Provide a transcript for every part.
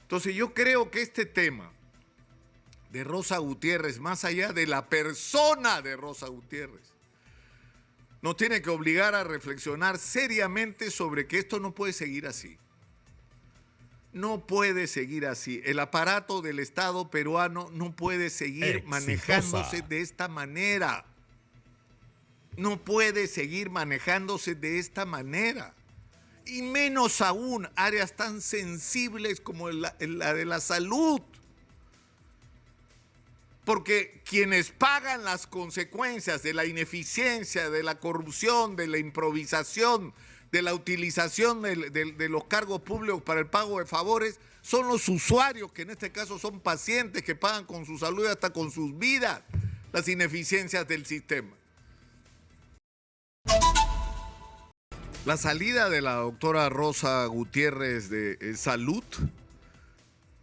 Entonces yo creo que este tema de Rosa Gutiérrez, más allá de la persona de Rosa Gutiérrez, nos tiene que obligar a reflexionar seriamente sobre que esto no puede seguir así. No puede seguir así. El aparato del Estado peruano no puede seguir manejándose de esta manera. No puede seguir manejándose de esta manera. Y menos aún áreas tan sensibles como la de la salud. Porque quienes pagan las consecuencias de la ineficiencia, de la corrupción, de la improvisación, de la utilización de los cargos públicos para el pago de favores, son los usuarios, que en este caso son pacientes que pagan con su salud y hasta con sus vidas las ineficiencias del sistema. La salida de la doctora Rosa Gutiérrez de Salud,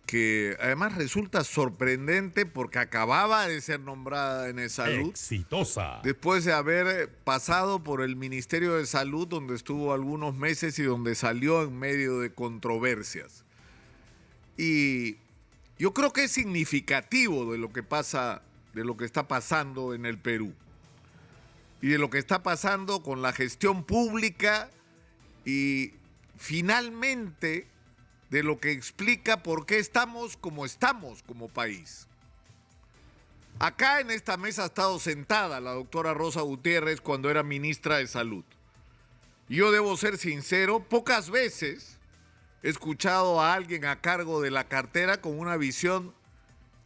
que además resulta sorprendente porque acababa de ser nombrada en Salud. Exitosa. Después de haber pasado por el Ministerio de Salud, donde estuvo algunos meses y donde salió en medio de controversias. Y yo creo que es significativo de lo que pasa, de lo que está pasando en el Perú. Y de lo que está pasando con la gestión pública y finalmente de lo que explica por qué estamos como país. Acá en esta mesa ha estado sentada la doctora Rosa Gutiérrez cuando era ministra de Salud. Yo debo ser sincero, pocas veces he escuchado a alguien a cargo de la cartera con una visión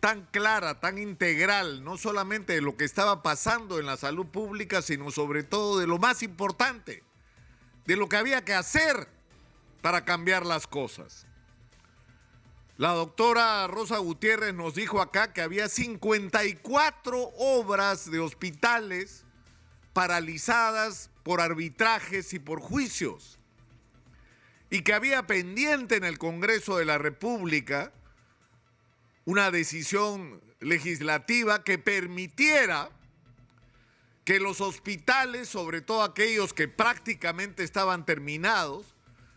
tan clara, tan integral, no solamente de lo que estaba pasando en la salud pública, sino sobre todo de lo más importante, de lo que había que hacer para cambiar las cosas. La doctora Rosa Gutiérrez nos dijo acá que había 54 obras de hospitales paralizadas por arbitrajes y por juicios, y que había pendiente en el Congreso de la República una decisión legislativa que permitiera que los hospitales, sobre todo aquellos que prácticamente estaban terminados,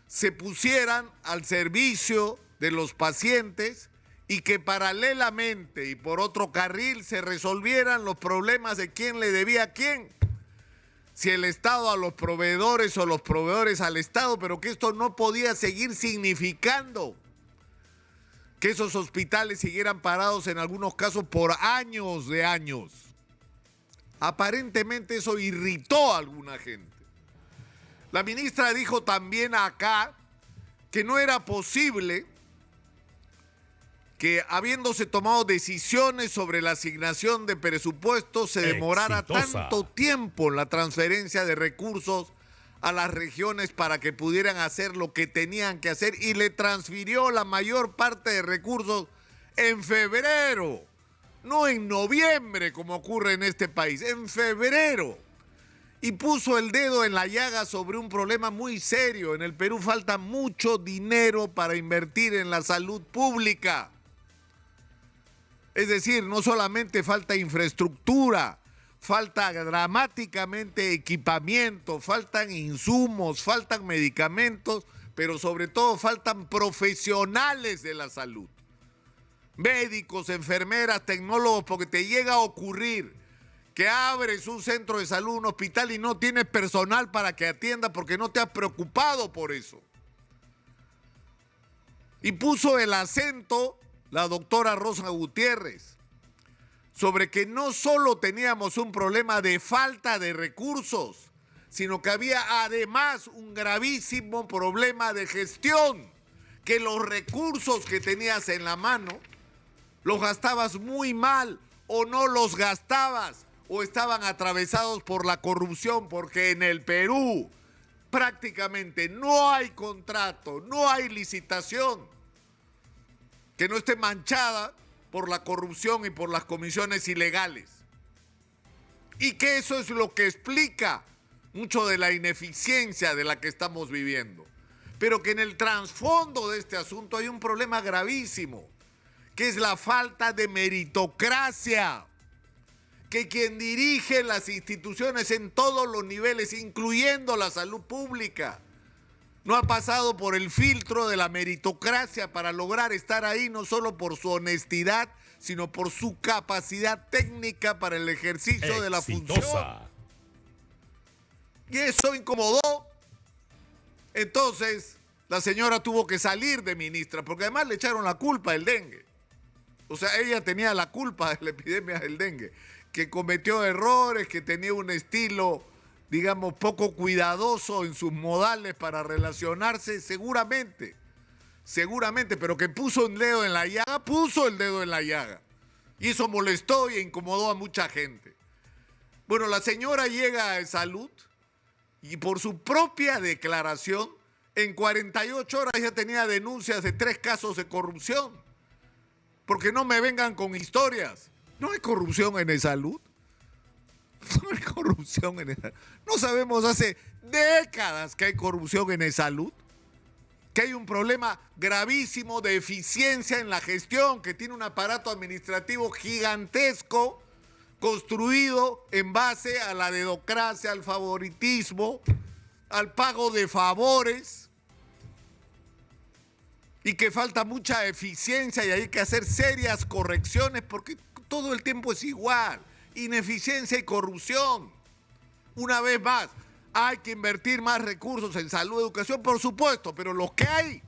se pusieran al servicio de los pacientes y que paralelamente y por otro carril se resolvieran los problemas de quién le debía a quién. Si el Estado a los proveedores o los proveedores al Estado, pero que esto no podía seguir significando que esos hospitales siguieran parados en algunos casos por años de años. Aparentemente eso irritó a alguna gente. La ministra dijo también acá que no era posible que, habiéndose tomado decisiones sobre la asignación de presupuestos, se demorara tanto tiempo en la transferencia de recursos a las regiones para que pudieran hacer lo que tenían que hacer, y le transfirió la mayor parte de recursos en febrero, no en noviembre como ocurre en este país, en febrero. Y puso el dedo en la llaga sobre un problema muy serio. En el Perú falta mucho dinero para invertir en la salud pública. Es decir, no solamente falta infraestructura, falta dramáticamente equipamiento, faltan insumos, faltan medicamentos, pero sobre todo faltan profesionales de la salud. Médicos, enfermeras, tecnólogos, porque te llega a ocurrir que abres un centro de salud, un hospital y no tienes personal para que atienda porque no te has preocupado por eso. Y puso el acento la doctora Rosa Gutiérrez sobre que no solo teníamos un problema de falta de recursos, sino que había además un gravísimo problema de gestión, que los recursos que tenías en la mano los gastabas muy mal o no los gastabas o estaban atravesados por la corrupción, porque en el Perú prácticamente no hay contrato, no hay licitación que no esté manchada por la corrupción y por las comisiones ilegales. Y que eso es lo que explica mucho de la ineficiencia de la que estamos viviendo. Pero que en el trasfondo de este asunto hay un problema gravísimo, que es la falta de meritocracia. Que quien dirige las instituciones en todos los niveles, incluyendo la salud pública, No ha pasado por el filtro de la meritocracia para lograr estar ahí, no solo por su honestidad, sino por su capacidad técnica para el ejercicio de la función. Y eso incomodó. Entonces, la señora tuvo que salir de ministra, porque además le echaron la culpa del dengue. O sea, ella tenía la culpa de la epidemia del dengue, que cometió errores, que tenía un estilo, digamos, poco cuidadoso en sus modales para relacionarse, seguramente, pero que puso el dedo en la llaga, Y eso molestó y incomodó a mucha gente. Bueno, la señora llega a Salud y por su propia declaración, en 48 horas ya tenía denuncias de 3 casos de corrupción. Porque no me vengan con historias. ¿No hay corrupción en Salud? No hay corrupción en Salud. No sabemos hace décadas que hay corrupción en Salud. Que hay un problema gravísimo de eficiencia en la gestión, que tiene un aparato administrativo gigantesco construido en base a la dedocracia, al favoritismo, al pago de favores, y que falta mucha eficiencia y hay que hacer serias correcciones porque todo el tiempo es igual, ineficiencia y corrupción. Una vez más, hay que invertir más recursos en salud y educación, por supuesto, pero los que hay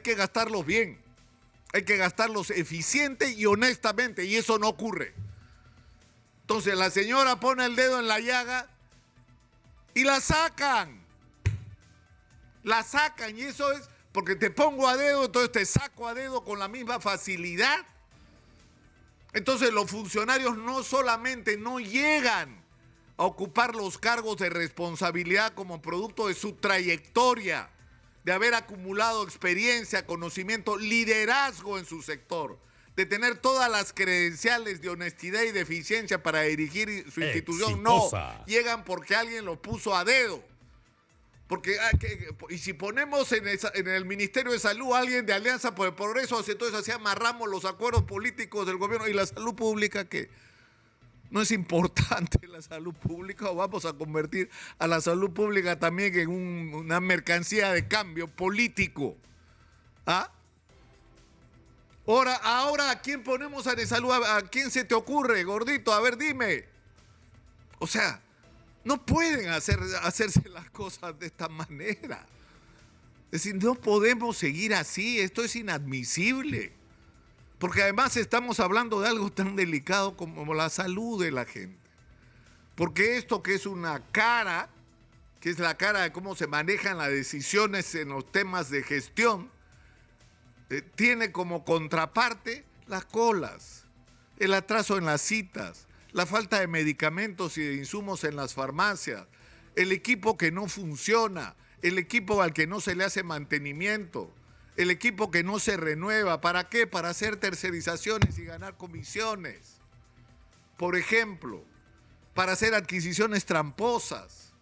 que gastarlos bien, hay que gastarlos eficiente y honestamente, y eso no ocurre. Entonces la señora pone el dedo en la llaga y la sacan y eso es porque te pongo a dedo, entonces te saco a dedo con la misma facilidad. Entonces los funcionarios no solamente no llegan a ocupar los cargos de responsabilidad como producto de su trayectoria, de haber acumulado experiencia, conocimiento, liderazgo en su sector, de tener todas las credenciales de honestidad y de eficiencia para dirigir su institución. Exitosa. No, llegan porque alguien lo puso a dedo. Porque, y si ponemos en el Ministerio de Salud a alguien de Alianza por el Progreso, entonces así amarramos los acuerdos políticos del gobierno. ¿Y la salud pública qué? ¿No es importante la salud pública o vamos a convertir a la salud pública también en una mercancía de cambio político? ¿Ah? Ahora, ¿a quién ponemos a salud? ¿A quién se te ocurre, gordito? A ver, dime. O sea, no pueden hacerse las cosas de esta manera. Es decir, no podemos seguir así. Esto es inadmisible. Porque además estamos hablando de algo tan delicado como la salud de la gente. Porque esto que es una cara, que es la cara de cómo se manejan las decisiones en los temas de gestión, tiene como contraparte las colas, el atraso en las citas, la falta de medicamentos y de insumos en las farmacias, el equipo que no funciona, el equipo al que no se le hace mantenimiento, el equipo que no se renueva. ¿Para qué? Para hacer tercerizaciones y ganar comisiones. Por ejemplo, para hacer adquisiciones tramposas.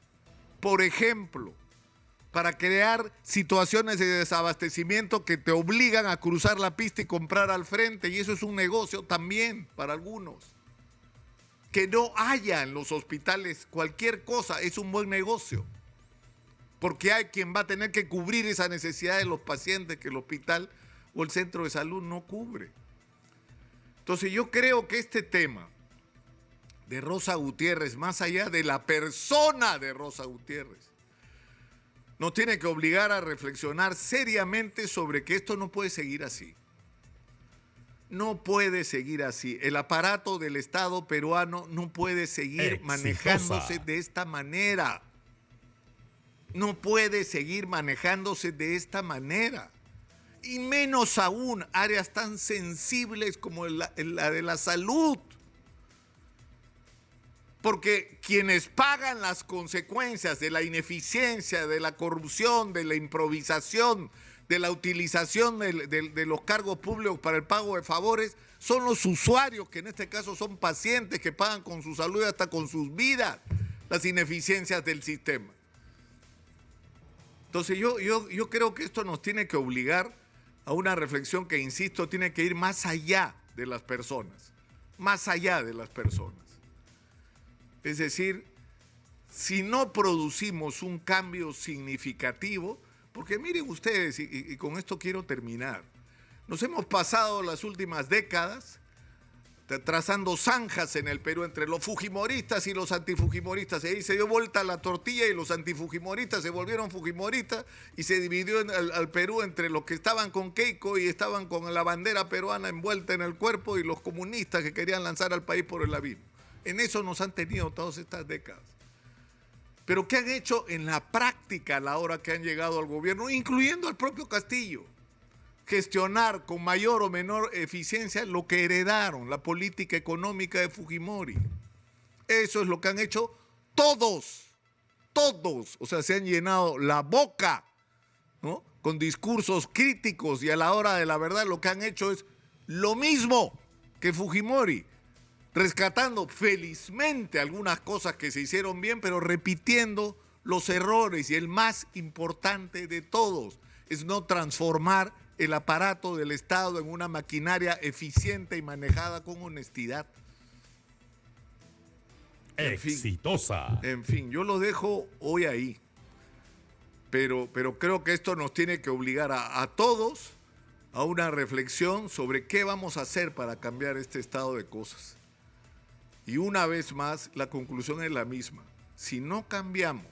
Por ejemplo, para crear situaciones de desabastecimiento que te obligan a cruzar la pista y comprar al frente. Y eso es un negocio también para algunos. Que no haya en los hospitales cualquier cosa es un buen negocio. Porque hay quien va a tener que cubrir esa necesidad de los pacientes que el hospital o el centro de salud no cubre. Entonces yo creo que este tema de Rosa Gutiérrez, más allá de la persona de Rosa Gutiérrez, nos tiene que obligar a reflexionar seriamente sobre que esto no puede seguir así. No puede seguir así. El aparato del Estado peruano no puede seguir manejándose de esta manera. No puede seguir manejándose de esta manera. Y menos aún áreas tan sensibles como la de la salud. Porque quienes pagan las consecuencias de la ineficiencia, de la corrupción, de la improvisación, de la utilización de los cargos públicos para el pago de favores, son los usuarios, que en este caso son pacientes que pagan con su salud y hasta con sus vidas las ineficiencias del sistema. Entonces yo creo que esto nos tiene que obligar a una reflexión que, insisto, tiene que ir más allá de las personas, más allá de las personas. Es decir, si no producimos un cambio significativo, Porque miren ustedes, y con esto quiero terminar, nos hemos pasado las últimas décadas trazando zanjas en el Perú entre los fujimoristas y los antifujimoristas. Y ahí se dio vuelta la tortilla y los antifujimoristas se volvieron fujimoristas y se dividió al Perú entre los que estaban con Keiko y estaban con la bandera peruana envuelta en el cuerpo y los comunistas que querían lanzar al país por el abismo. En eso nos han tenido todas estas décadas. Pero ¿qué han hecho en la práctica a la hora que han llegado al gobierno, incluyendo al propio Castillo? Gestionar con mayor o menor eficiencia lo que heredaron, la política económica de Fujimori. Eso es lo que han hecho todos. O sea, se han llenado la boca, ¿no?, con discursos críticos, y a la hora de la verdad lo que han hecho es lo mismo que Fujimori, rescatando felizmente algunas cosas que se hicieron bien, pero repitiendo los errores. Y el más importante de todos es no transformar el aparato del Estado en una maquinaria eficiente y manejada con honestidad. Exitosa. En fin, yo lo dejo hoy ahí. Pero creo que esto nos tiene que obligar a todos a una reflexión sobre qué vamos a hacer para cambiar este estado de cosas. Y una vez más, la conclusión es la misma. Si no cambiamos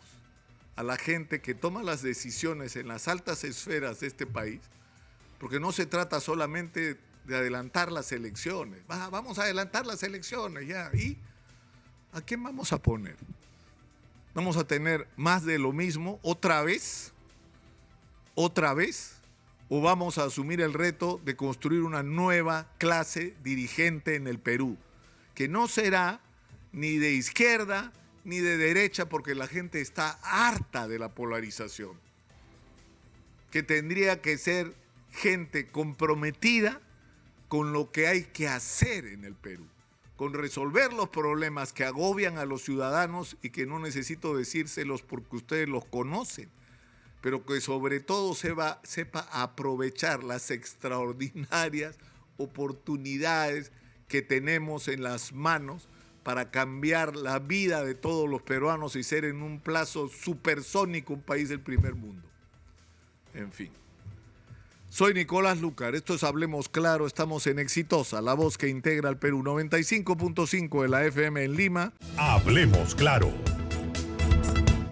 a la gente que toma las decisiones en las altas esferas de este país, porque no se trata solamente de adelantar las elecciones. Vamos a adelantar las elecciones ya. ¿Y a quién vamos a poner? ¿Vamos a tener más de lo mismo otra vez? ¿Otra vez? ¿O vamos a asumir el reto de construir una nueva clase dirigente en el Perú? Que no será ni de izquierda ni de derecha, porque la gente está harta de la polarización. Que tendría que ser gente comprometida con lo que hay que hacer en el Perú, con resolver los problemas que agobian a los ciudadanos y que no necesito decírselos porque ustedes los conocen, pero que sobre todo sepa aprovechar las extraordinarias oportunidades que tenemos en las manos para cambiar la vida de todos los peruanos y ser en un plazo supersónico un país del primer mundo. En fin. Soy Nicolás Lucar, esto es Hablemos Claro, estamos en Exitosa, la voz que integra al Perú, 95.5 de la FM en Lima. Hablemos Claro.